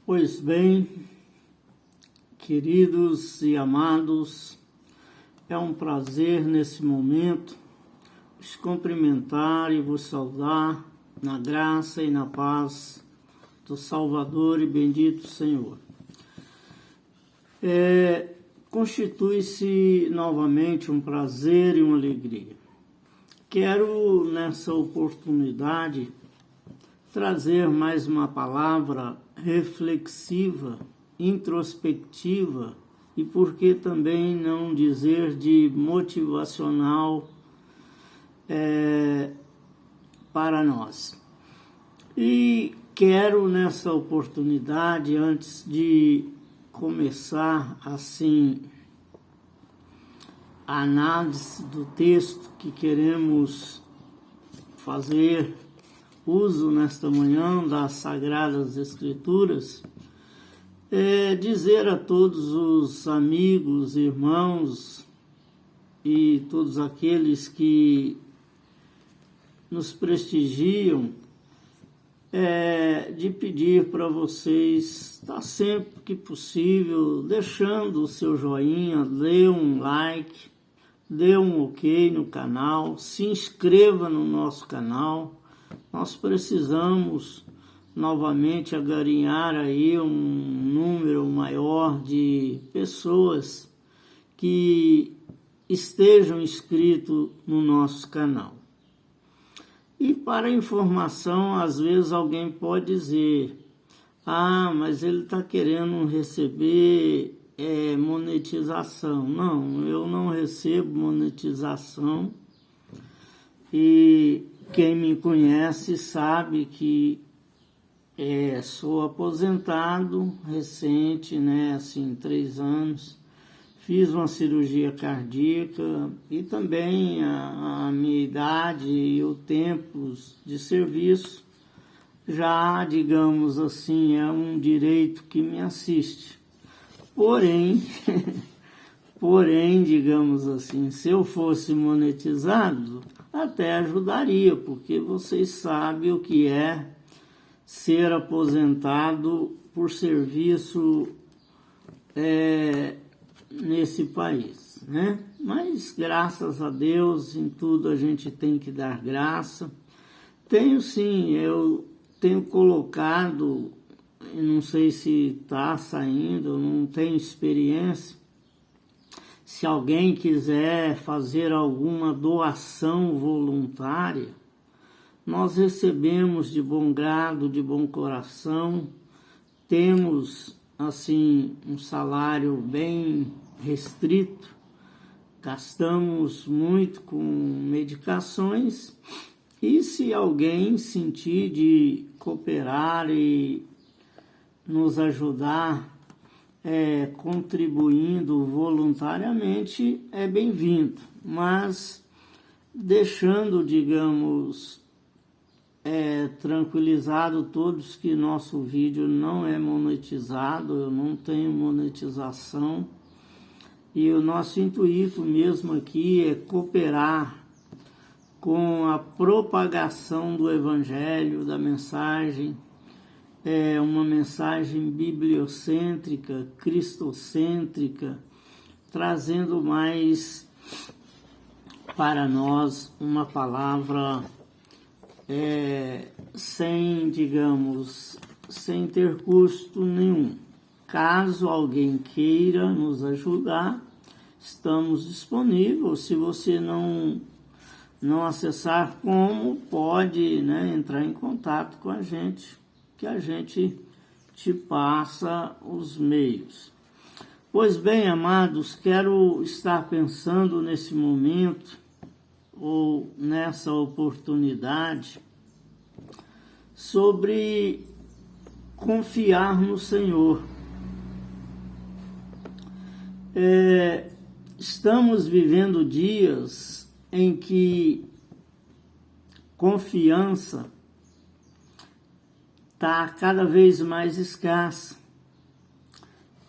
Pois bem, queridos e amados, é um prazer nesse momento vos cumprimentar e vos saudar na graça e na paz do Salvador e bendito Senhor. Constitui-se novamente um prazer e uma alegria. Quero, nessa oportunidade, trazer mais uma palavra reflexiva, introspectiva e, por que também não dizer, de motivacional para nós. E quero, nessa oportunidade, antes de começar assim a análise do texto que queremos fazer uso nesta manhã das Sagradas Escrituras, dizer a todos os amigos, irmãos e todos aqueles que nos prestigiam, de pedir para vocês, estar sempre que possível, deixando o seu joinha, dê um like, dê um ok no canal, se inscreva no nosso canal. Nós precisamos novamente agarinhar aí um número maior de pessoas que estejam inscritos no nosso canal. E para informação, às vezes alguém pode dizer: mas ele está querendo receber monetização. Não, eu não recebo monetização. E quem me conhece sabe que sou aposentado recente, assim, 3 anos. Fiz uma cirurgia cardíaca e também a minha idade e o tempo de serviço já, digamos assim, é um direito que me assiste. Porém, digamos assim, se eu fosse monetizado, até ajudaria, porque vocês sabem o que é ser aposentado por serviço nesse país, né? Mas graças a Deus, em tudo a gente tem que dar graça. Eu tenho colocado, não sei se está saindo, eu não tenho experiência. Se alguém quiser fazer alguma doação voluntária, nós recebemos de bom grado, de bom coração. Temos, assim, um salário bem restrito, gastamos muito com medicações, e se alguém sentir de cooperar e nos ajudar contribuindo voluntariamente, é bem-vindo, mas deixando, digamos, tranquilizado todos que nosso vídeo não é monetizado, eu não tenho monetização, e o nosso intuito mesmo aqui é cooperar com a propagação do Evangelho, da mensagem, uma mensagem bibliocêntrica, cristocêntrica, trazendo mais para nós uma palavra sem ter custo nenhum. Caso alguém queira nos ajudar, estamos disponíveis. Se você não acessar como, pode entrar em contato com a gente, que a gente te passa os meios. Pois bem, amados, quero estar pensando nesse momento, ou nessa oportunidade, sobre confiar no Senhor. Estamos vivendo dias em que confiança está cada vez mais escassa,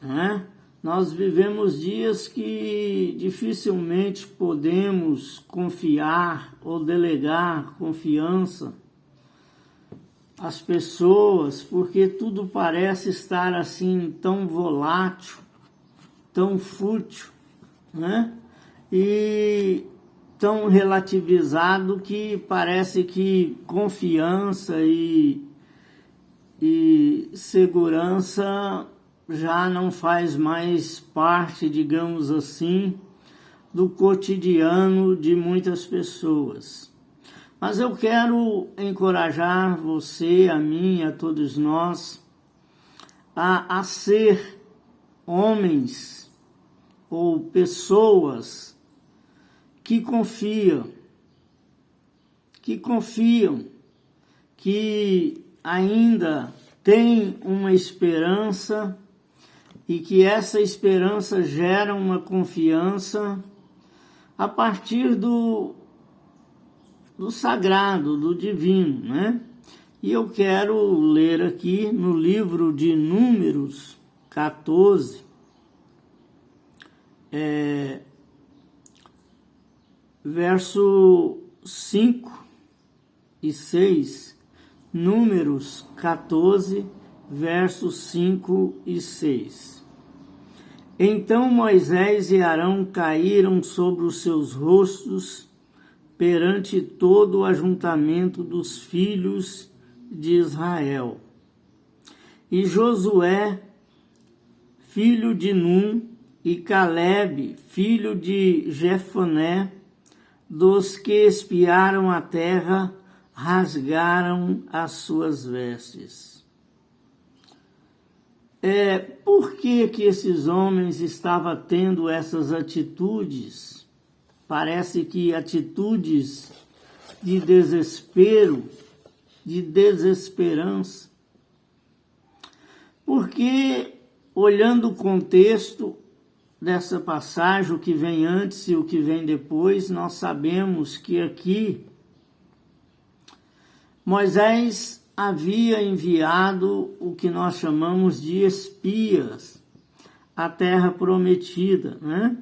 né? Nós vivemos dias que dificilmente podemos confiar ou delegar confiança as pessoas, porque tudo parece estar assim tão volátil, tão fútil, né? E tão relativizado que parece que confiança e segurança já não faz mais parte, digamos assim, do cotidiano de muitas pessoas. Mas eu quero encorajar você, a mim, a todos nós, a ser homens ou pessoas que confiam, que ainda têm uma esperança e que essa esperança gera uma confiança a partir do sagrado, do divino, né? E eu quero ler aqui no livro de Números 14, verso 5 e 6, Números 14, versos 5 e 6. Então Moisés e Arão caíram sobre os seus rostos perante todo o ajuntamento dos filhos de Israel. E Josué, filho de Num, e Calebe, filho de Jefoné, dos que espiaram a terra, rasgaram as suas vestes. Por que esses homens estavam tendo essas atitudes? Parece que atitudes de desespero, de desesperança. Porque, olhando o contexto dessa passagem, o que vem antes e o que vem depois, nós sabemos que aqui Moisés havia enviado o que nós chamamos de espias à terra prometida, né?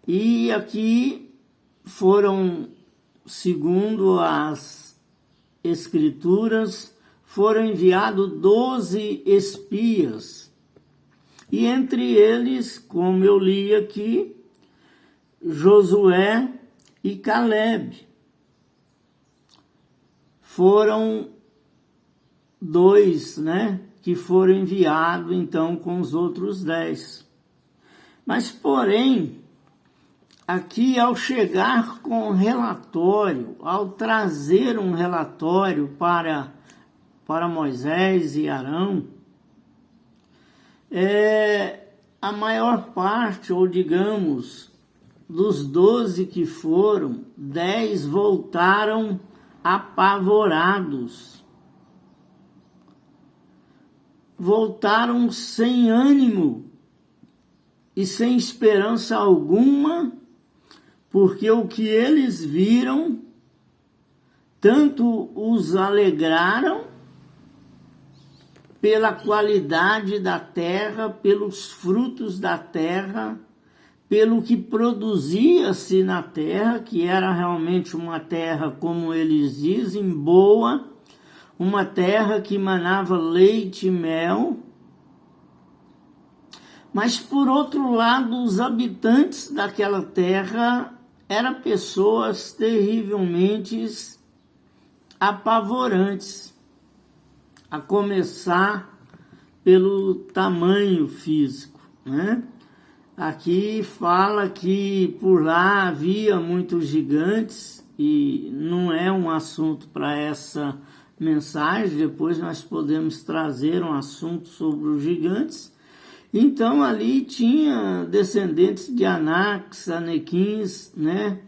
E aqui foram, segundo as escrituras, foram enviados 12 espias. E entre eles, como eu li aqui, Josué e Calebe. Foram dois, né, que foram enviados então com os outros 10. Mas, porém, aqui ao chegar com relatório, ao trazer um relatório para Moisés e Arão, a maior parte, ou digamos, dos 12 que foram, 10 voltaram apavorados. Voltaram sem ânimo e sem esperança alguma, porque o que eles viram tanto os alegraram pela qualidade da terra, pelos frutos da terra, pelo que produzia-se na terra, que era realmente uma terra, como eles dizem, boa, uma terra que manava leite e mel. Mas, por outro lado, os habitantes daquela terra eram pessoas terrivelmente apavorantes, a começar pelo tamanho físico, né? Aqui fala que por lá havia muitos gigantes, e não é um assunto para essa mensagem, depois nós podemos trazer um assunto sobre os gigantes. Então ali tinha descendentes de Anaques, Anequins, né,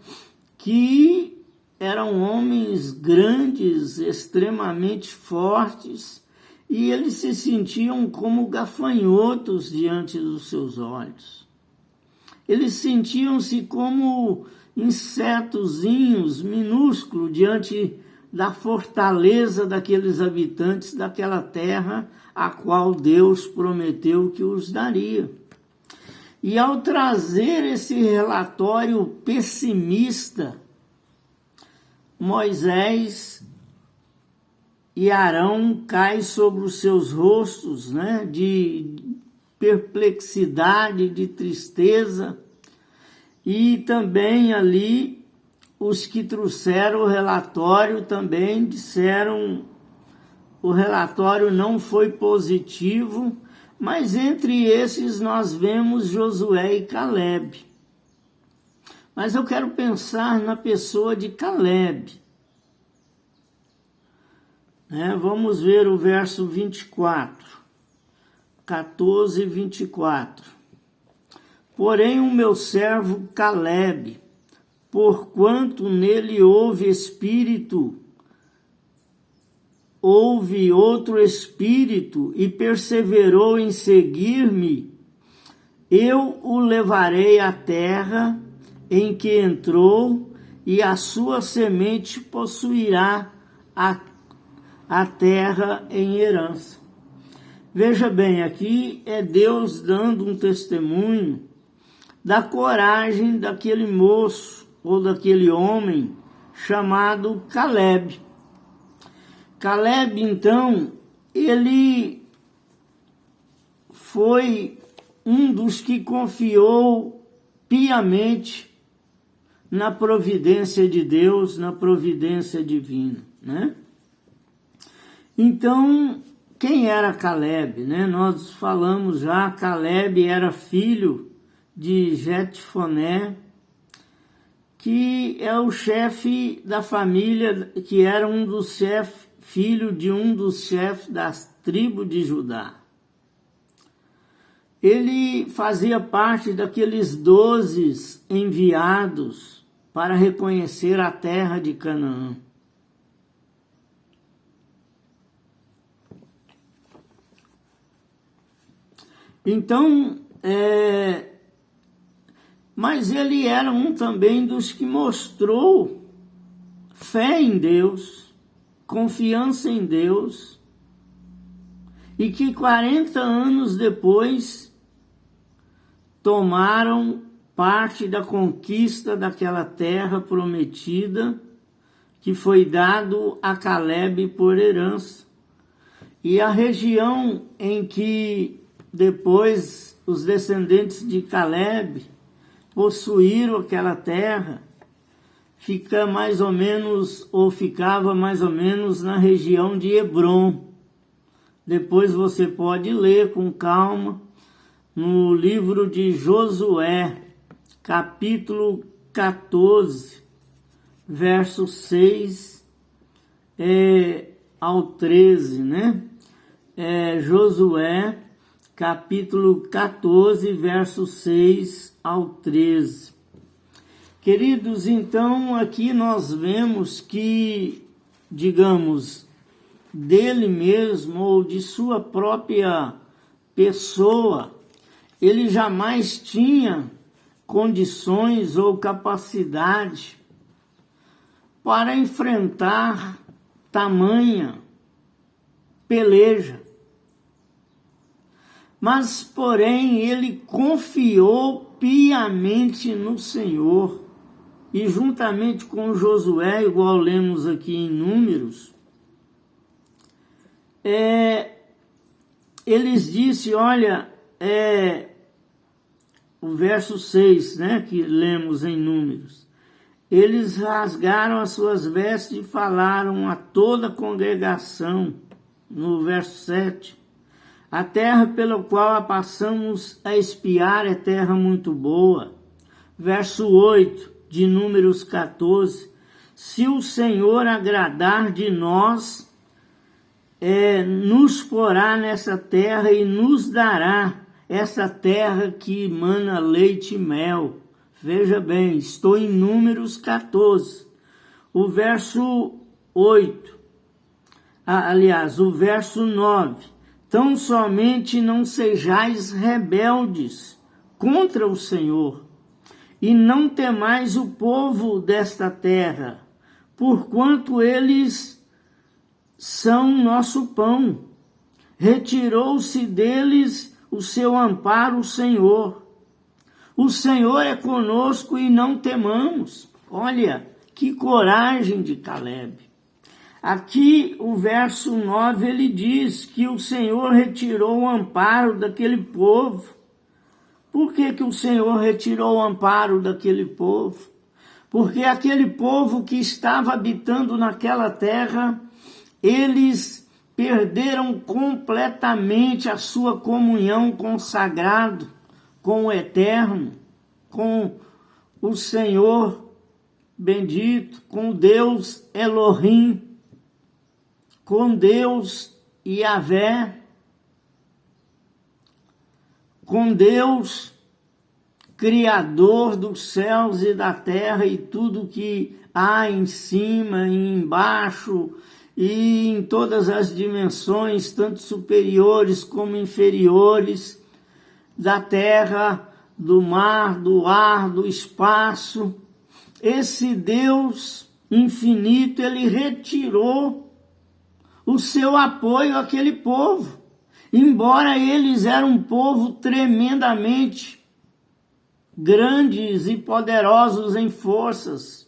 que eram homens grandes, extremamente fortes, e eles se sentiam como gafanhotos diante dos seus olhos. Eles sentiam-se como insetozinhos minúsculos diante da fortaleza daqueles habitantes daquela terra a qual Deus prometeu que os daria. E ao trazer esse relatório pessimista, Moisés e Arão cai sobre os seus rostos, né, de perplexidade, de tristeza, e também ali os que trouxeram o relatório também disseram o relatório não foi positivo, mas entre esses nós vemos Josué e Caleb. Mas eu quero pensar na pessoa de Caleb. Vamos ver o verso 24, 14 e 24. Porém o meu servo Caleb, porquanto nele houve outro espírito e perseverou em seguir-me, eu o levarei à terra em que entrou e a sua semente possuirá a terra em herança. Veja bem, aqui é Deus dando um testemunho da coragem daquele moço ou daquele homem chamado Caleb. Caleb, então, ele foi um dos que confiou piamente na providência de Deus, na providência divina, né? Então, quem era Caleb, né? Nós falamos já, Caleb era filho de Jetfoné, que é o chefe da família, que era filho de um dos chefes das tribos de Judá. Ele fazia parte daqueles 12 enviados para reconhecer a terra de Canaã. Então, mas ele era um também dos que mostrou fé em Deus, confiança em Deus, e que 40 anos depois tomaram parte da conquista daquela terra prometida que foi dado a Caleb por herança. E a região em que depois os descendentes de Caleb possuíram aquela terra ficava mais ou menos na região de Hebrom. Depois você pode ler com calma no livro de Josué, capítulo 14, verso 6 ao 13, né? Josué, capítulo 14, verso 6 ao 13. Queridos, então aqui nós vemos que, digamos, dele mesmo ou de sua própria pessoa, ele jamais tinha condições ou capacidade para enfrentar tamanha peleja. Mas, porém, ele confiou piamente no Senhor. E juntamente com Josué, igual lemos aqui em Números, eles disse, olha, o verso 6, né, que lemos em Números, eles rasgaram as suas vestes e falaram a toda a congregação, no verso 7, a terra pela qual a passamos a espiar é terra muito boa. Verso 8 de Números 14, se o Senhor agradar de nós, nos porá nessa terra e nos dará essa terra que emana leite e mel. Veja bem, estou em Números 14, o verso 8, o verso 9. Tão somente não sejais rebeldes contra o Senhor, e não temais o povo desta terra, porquanto eles são nosso pão. Retirou-se deles o seu amparo, o Senhor. O Senhor é conosco e não temamos. Olha, que coragem de Caleb. Aqui o verso 9 ele diz que o Senhor retirou o amparo daquele povo. Por que que o Senhor retirou o amparo daquele povo? Porque aquele povo que estava habitando naquela terra, eles perderam completamente a sua comunhão com o sagrado, com o eterno, com o Senhor bendito, com Deus Elohim, com Deus Yahvé, com Deus Criador dos céus e da terra e tudo que há em cima e embaixo e em todas as dimensões, tanto superiores como inferiores, da terra, do mar, do ar, do espaço. Esse Deus infinito, ele retirou o seu apoio àquele povo. Embora eles eram um povo tremendamente grandes e poderosos em forças,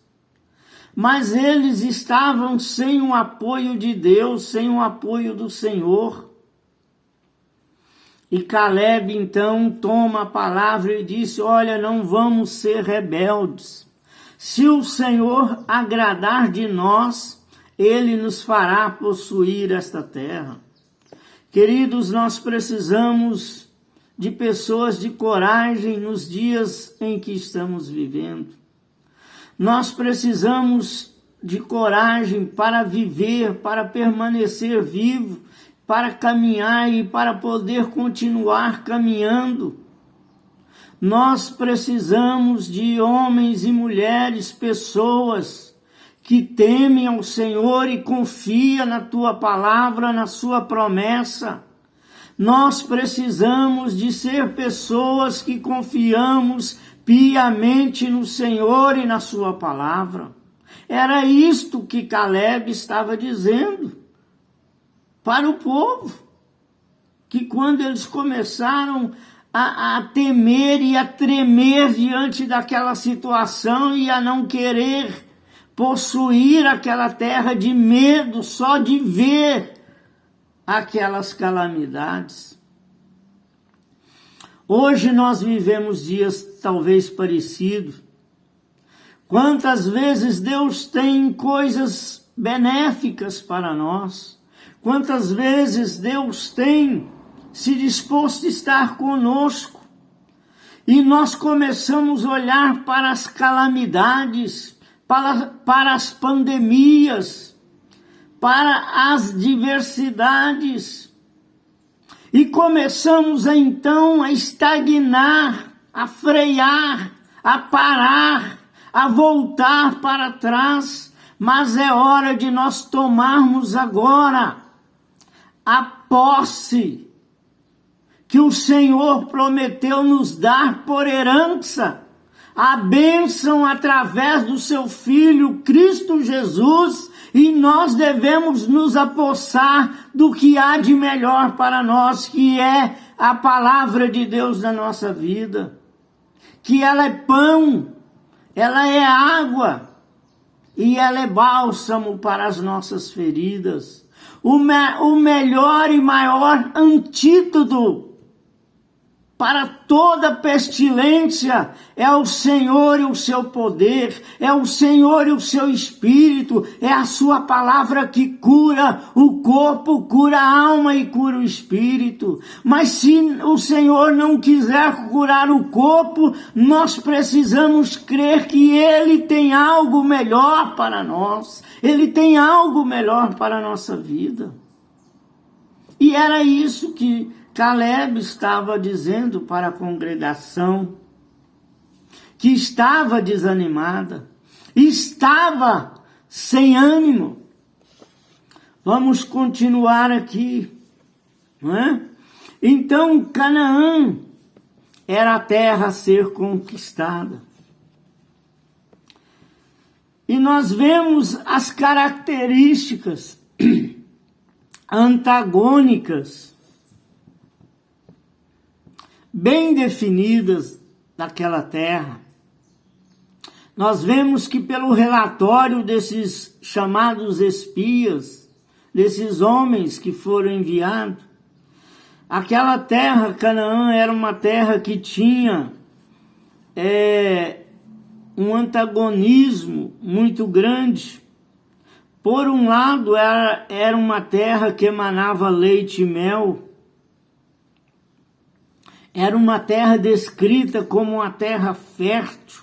mas eles estavam sem o apoio de Deus, sem o apoio do Senhor. E Caleb então toma a palavra e disse: olha, não vamos ser rebeldes. Se o Senhor agradar de nós, Ele nos fará possuir esta terra. Queridos, nós precisamos de pessoas de coragem nos dias em que estamos vivendo. Nós precisamos de coragem para viver, para permanecer vivo, para caminhar e para poder continuar caminhando. Nós precisamos de homens e mulheres, pessoas que temem ao Senhor e confiam na Tua palavra, na Sua promessa. Nós precisamos de ser pessoas que confiamos piamente no Senhor e na Sua palavra. Era isto que Caleb estava dizendo para o povo, que quando eles começaram a temer e a tremer diante daquela situação e a não querer possuir aquela terra, de medo só de ver aquelas calamidades. Hoje nós vivemos dias talvez parecidos. Quantas vezes Deus tem coisas benéficas para nós? Quantas vezes Deus tem se disposto a estar conosco? E nós começamos a olhar para as calamidades, para as pandemias, para as diversidades, e começamos então a estagnar, a frear, a parar, a voltar para trás. Mas é hora de nós tomarmos agora a posse que o Senhor prometeu nos dar por herança, a bênção através do seu Filho Cristo Jesus, e nós devemos nos apossar do que há de melhor para nós, que é a palavra de Deus na nossa vida, que ela é pão, ela é água e ela é bálsamo para as nossas feridas. O melhor e maior antídoto para toda pestilência é o Senhor e o seu poder, é o Senhor e o seu Espírito, é a sua palavra que cura o corpo, cura a alma e cura o espírito. Mas se o Senhor não quiser curar o corpo, nós precisamos crer que Ele tem algo melhor para nós, Ele tem algo melhor para a nossa vida. E era isso que Caleb estava dizendo para a congregação, que estava desanimada, estava sem ânimo. Vamos continuar aqui, não é? Então, Canaã era a terra a ser conquistada. E nós vemos as características antagônicas bem definidas daquela terra. Nós vemos que pelo relatório desses chamados espias, desses homens que foram enviados, aquela terra, Canaã, era uma terra que tinha um antagonismo muito grande. Por um lado, era uma terra que emanava leite e mel. Era uma terra descrita como uma terra fértil.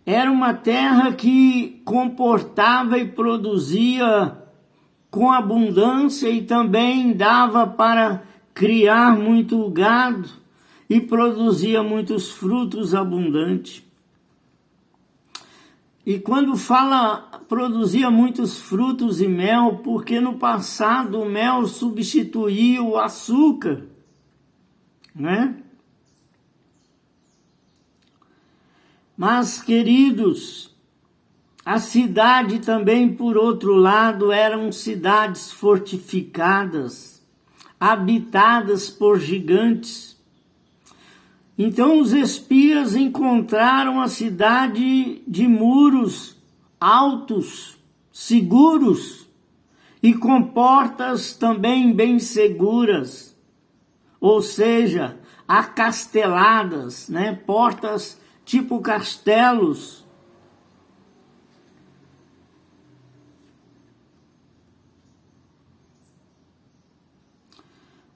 Era uma terra que comportava e produzia com abundância e também dava para criar muito gado e produzia muitos frutos abundantes. E quando fala produzia muitos frutos e mel, porque no passado o mel substituía o açúcar, né? Mas, queridos, a cidade também, por outro lado, eram cidades fortificadas, habitadas por gigantes. Então os espias encontraram a cidade de muros altos, seguros, e com portas também bem seguras, ou seja, acasteladas, né? Portas tipo castelos.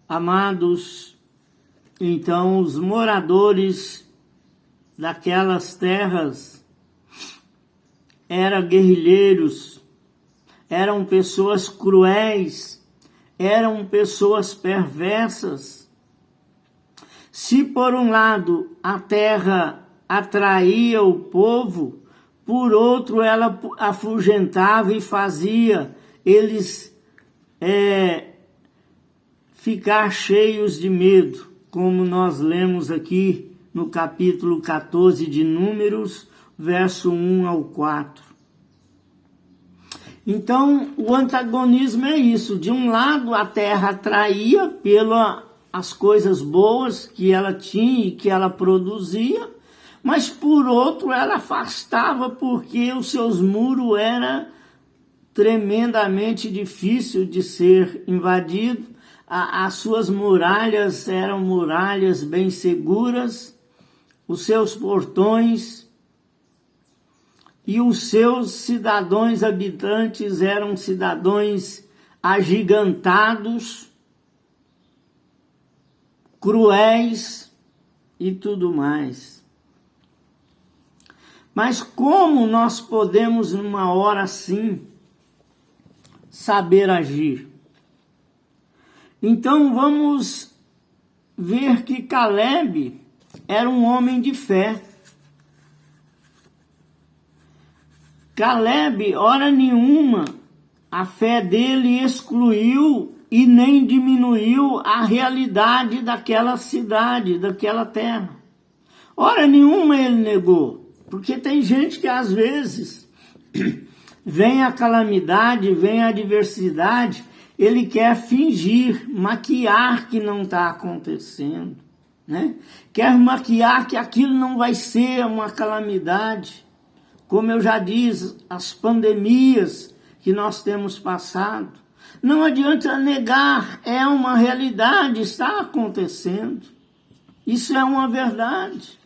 Amados, então os moradores daquelas terras eram guerrilheiros, eram pessoas cruéis, eram pessoas perversas. Se por um lado a terra atraía o povo, por outro ela afugentava e fazia eles ficar cheios de medo, como nós lemos aqui no capítulo 14 de Números, verso 1 ao 4. Então, o antagonismo é isso. De um lado, a terra atraía pelas coisas boas que ela tinha e que ela produzia, mas por outro, ela afastava porque os seus muros eram tremendamente difíceis de ser invadidos. As suas muralhas eram muralhas bem seguras, os seus portões e os seus cidadãos habitantes eram cidadãos agigantados, cruéis e tudo mais. Mas como nós podemos, numa hora assim, saber agir? Então vamos ver que Caleb era um homem de fé. Caleb, hora nenhuma, a fé dele excluiu e nem diminuiu a realidade daquela cidade, daquela terra. Hora nenhuma ele negou. Porque tem gente que às vezes vem a calamidade, vem a adversidade, ele quer fingir, maquiar que não está acontecendo, né? Quer maquiar que aquilo não vai ser uma calamidade. Como eu já disse, as pandemias que nós temos passado, não adianta negar, é uma realidade, está acontecendo. Isso é uma verdade.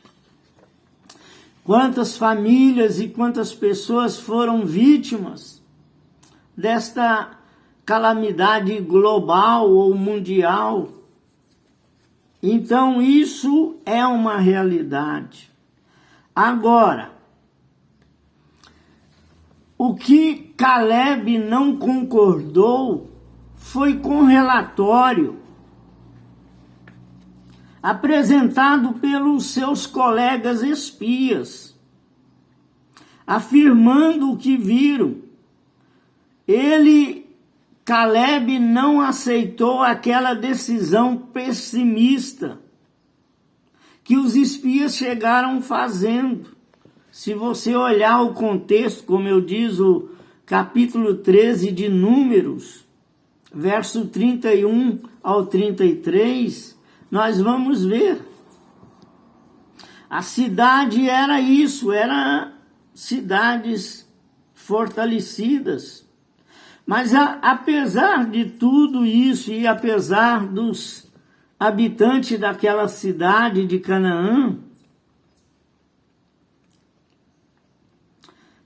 Quantas famílias e quantas pessoas foram vítimas desta calamidade global ou mundial? Então isso é uma realidade. Agora, o que Caleb não concordou foi com o relatório apresentado pelos seus colegas espias, afirmando o que viram. Caleb não aceitou aquela decisão pessimista que os espias chegaram fazendo. Se você olhar o contexto, como eu diz o capítulo 13 de Números, verso 31 ao 33, nós vamos ver. A cidade era isso, era cidades fortalecidas. Mas apesar de tudo isso e apesar dos habitantes daquela cidade de Canaã,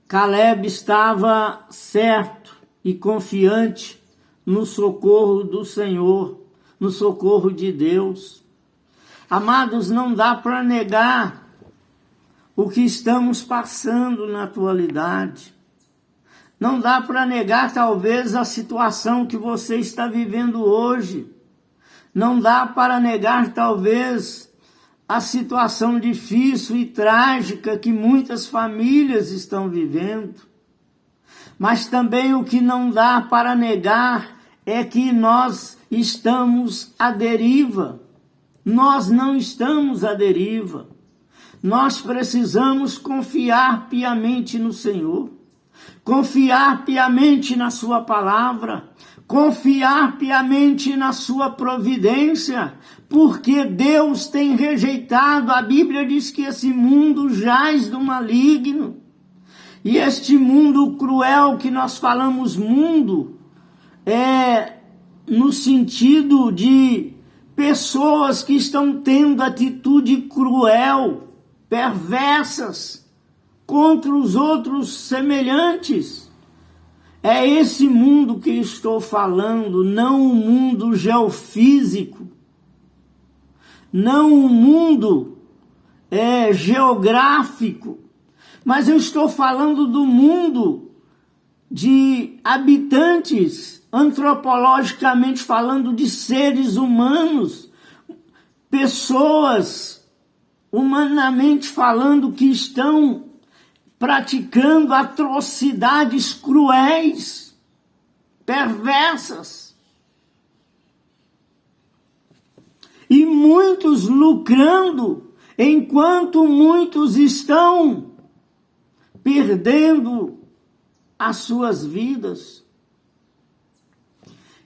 Caleb estava certo e confiante no socorro do Senhor, no socorro de Deus. Amados, não dá para negar o que estamos passando na atualidade. Não dá para negar, talvez, a situação que você está vivendo hoje. Não dá para negar, talvez, a situação difícil e trágica que muitas famílias estão vivendo. Mas também o que não dá para negar é que nós estamos à deriva. Nós não estamos à deriva. Nós precisamos confiar piamente no Senhor. Confiar piamente na sua palavra, confiar piamente na sua providência, porque Deus tem rejeitado, a Bíblia diz que esse mundo jaz do maligno, e este mundo cruel que nós falamos mundo, é no sentido de pessoas que estão tendo atitude cruel, perversas, contra os outros semelhantes. É esse mundo que estou falando, não o mundo geofísico, não o mundo geográfico, mas eu estou falando do mundo de habitantes, antropologicamente falando, de seres humanos, pessoas, humanamente falando, que estão praticando atrocidades cruéis, perversas. E muitos lucrando, enquanto muitos estão perdendo as suas vidas.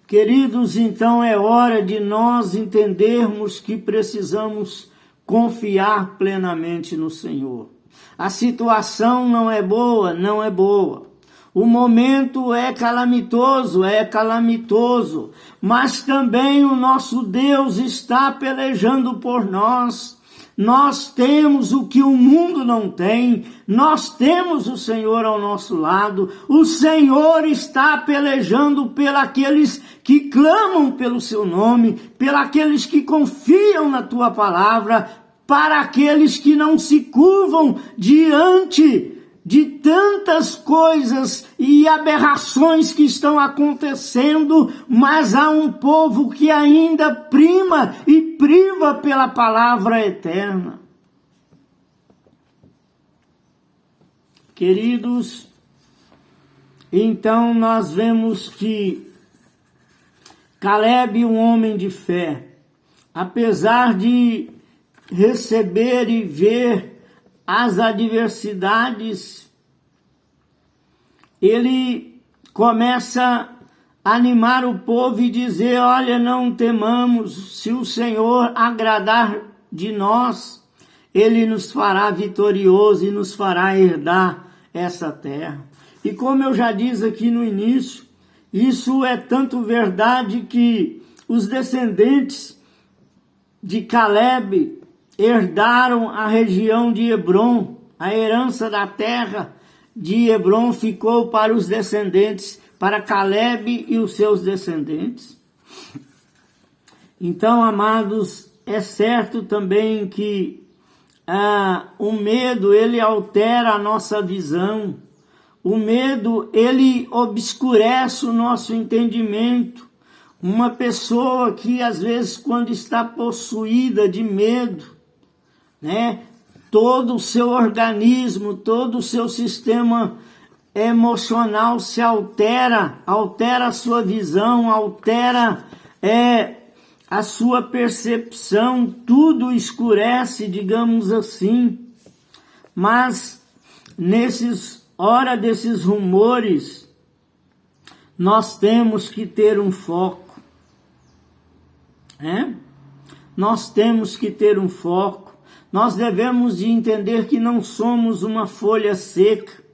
Queridos, então é hora de nós entendermos que precisamos confiar plenamente no Senhor. A situação não é boa, não é boa. O momento é calamitoso, mas também o nosso Deus está pelejando por nós. Nós temos o que o mundo não tem, nós temos o Senhor ao nosso lado. O Senhor está pelejando pelos que clamam pelo seu nome, pelos que confiam na tua palavra, para aqueles que não se curvam diante de tantas coisas e aberrações que estão acontecendo, mas há um povo que ainda prima e priva pela palavra eterna. Queridos, então nós vemos que Caleb, um homem de fé, apesar de receber e ver as adversidades, ele começa a animar o povo e dizer: olha, não temamos, se o Senhor agradar de nós, Ele nos fará vitorioso e nos fará herdar essa terra. E como eu já disse aqui no início, isso é tanto verdade que os descendentes de Caleb herdaram a região de Hebrom. A herança da terra de Hebrom ficou para os descendentes, para Caleb e os seus descendentes. Então, amados, é certo também que o medo, ele altera a nossa visão. O medo, ele obscurece o nosso entendimento. Uma pessoa que, às vezes, quando está possuída de medo, todo o seu organismo, todo o seu sistema emocional se altera a sua visão, altera a sua percepção, tudo escurece, digamos assim. Mas hora desses rumores, nós temos que ter um foco, Nós temos que ter um foco. nós devemos de entender que não somos uma folha seca,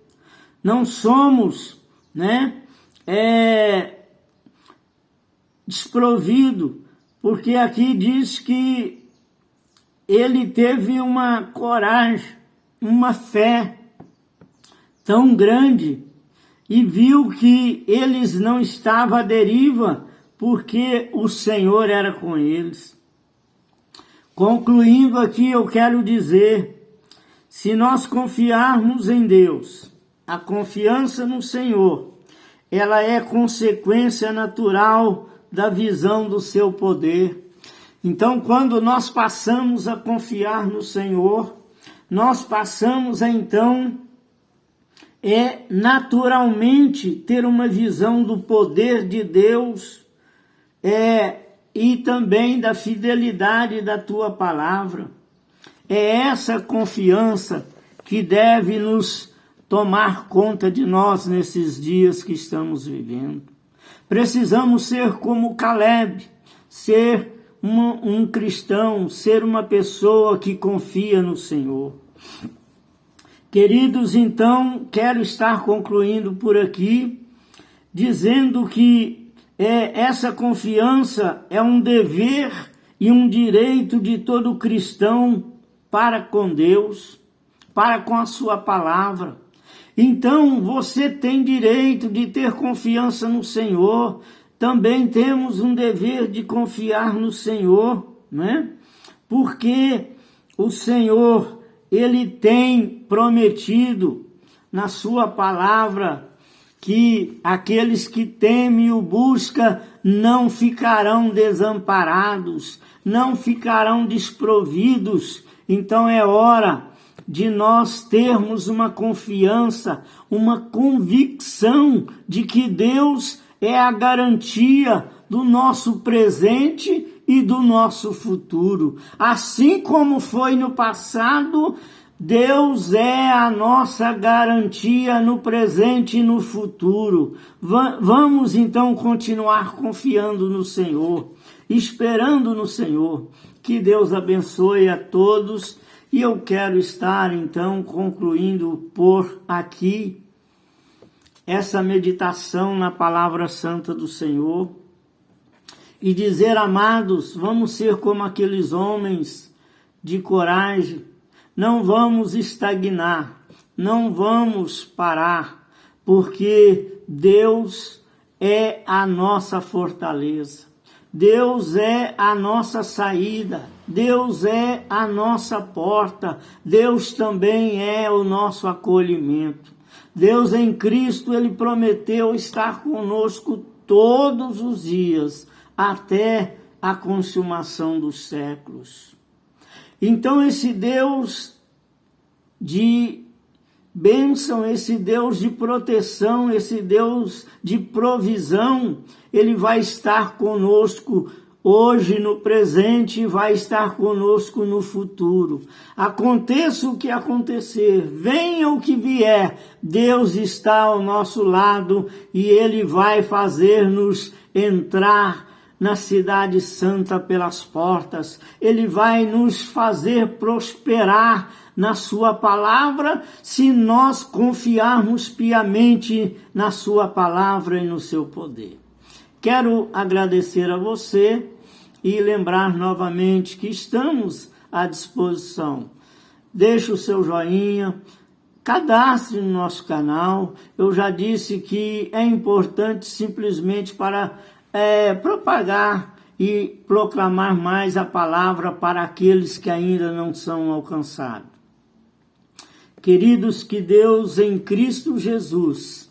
não somos, desprovido, porque aqui diz que ele teve uma coragem, uma fé tão grande e viu que eles não estavam à deriva porque o Senhor era com eles. Concluindo aqui, eu quero dizer, se nós confiarmos em Deus, a confiança no Senhor, ela é consequência natural da visão do seu poder. Então, quando nós passamos a confiar no Senhor, nós passamos a, então, naturalmente ter uma visão do poder de Deus, e também da fidelidade da tua palavra. É essa confiança que deve nos tomar conta de nós nesses dias que estamos vivendo. Precisamos ser como Caleb, ser um cristão, ser uma pessoa que confia no Senhor. Queridos, então, quero estar concluindo por aqui, dizendo que essa confiança é um dever e um direito de todo cristão para com Deus, para com a sua palavra. Então, você tem direito de ter confiança no Senhor, também temos um dever de confiar no Senhor, Porque o Senhor, Ele tem prometido na sua palavra que aqueles que temem e o buscam não ficarão desamparados, não ficarão desprovidos. Então é hora de nós termos uma confiança, uma convicção de que Deus é a garantia do nosso presente e do nosso futuro. Assim como foi no passado, Deus é a nossa garantia no presente e no futuro. Vamos então continuar confiando no Senhor, esperando no Senhor. Que Deus abençoe a todos. E eu quero estar então concluindo por aqui essa meditação na palavra santa do Senhor e dizer, amados, vamos ser como aqueles homens de coragem. Não vamos estagnar, não vamos parar, porque Deus é a nossa fortaleza, Deus é a nossa saída, Deus é a nossa porta, Deus também é o nosso acolhimento. Deus em Cristo, Ele prometeu estar conosco todos os dias, até a consumação dos séculos. Então esse Deus de bênção, esse Deus de proteção, esse Deus de provisão, Ele vai estar conosco hoje no presente e vai estar conosco no futuro. Aconteça o que acontecer, venha o que vier, Deus está ao nosso lado e Ele vai fazer-nos entrar na cidade santa pelas portas. Ele vai nos fazer prosperar na sua palavra, se nós confiarmos piamente na sua palavra e no seu poder. Quero agradecer a você e lembrar novamente que estamos à disposição. Deixe o seu joinha, cadastre no nosso canal. Eu já disse que é importante simplesmente para propagar e proclamar mais a palavra para aqueles que ainda não são alcançados. Queridos, que Deus em Cristo Jesus,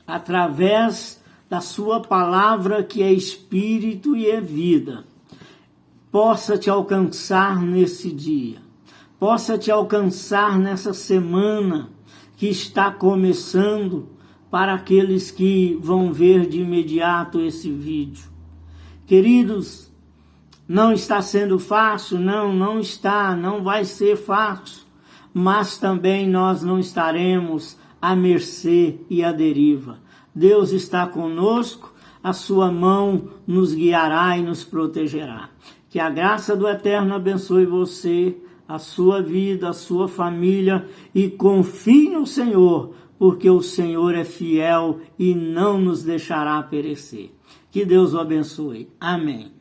através da sua palavra que é espírito e é vida, possa te alcançar nesse dia, possa te alcançar nessa semana que está começando, para aqueles que vão ver de imediato esse vídeo. Queridos, não está sendo fácil, não está, não vai ser fácil, mas também nós não estaremos à mercê e à deriva. Deus está conosco, a sua mão nos guiará e nos protegerá. Que a graça do Eterno abençoe você, a sua vida, a sua família e confie no Senhor, porque o Senhor é fiel e não nos deixará perecer. Que Deus o abençoe. Amém.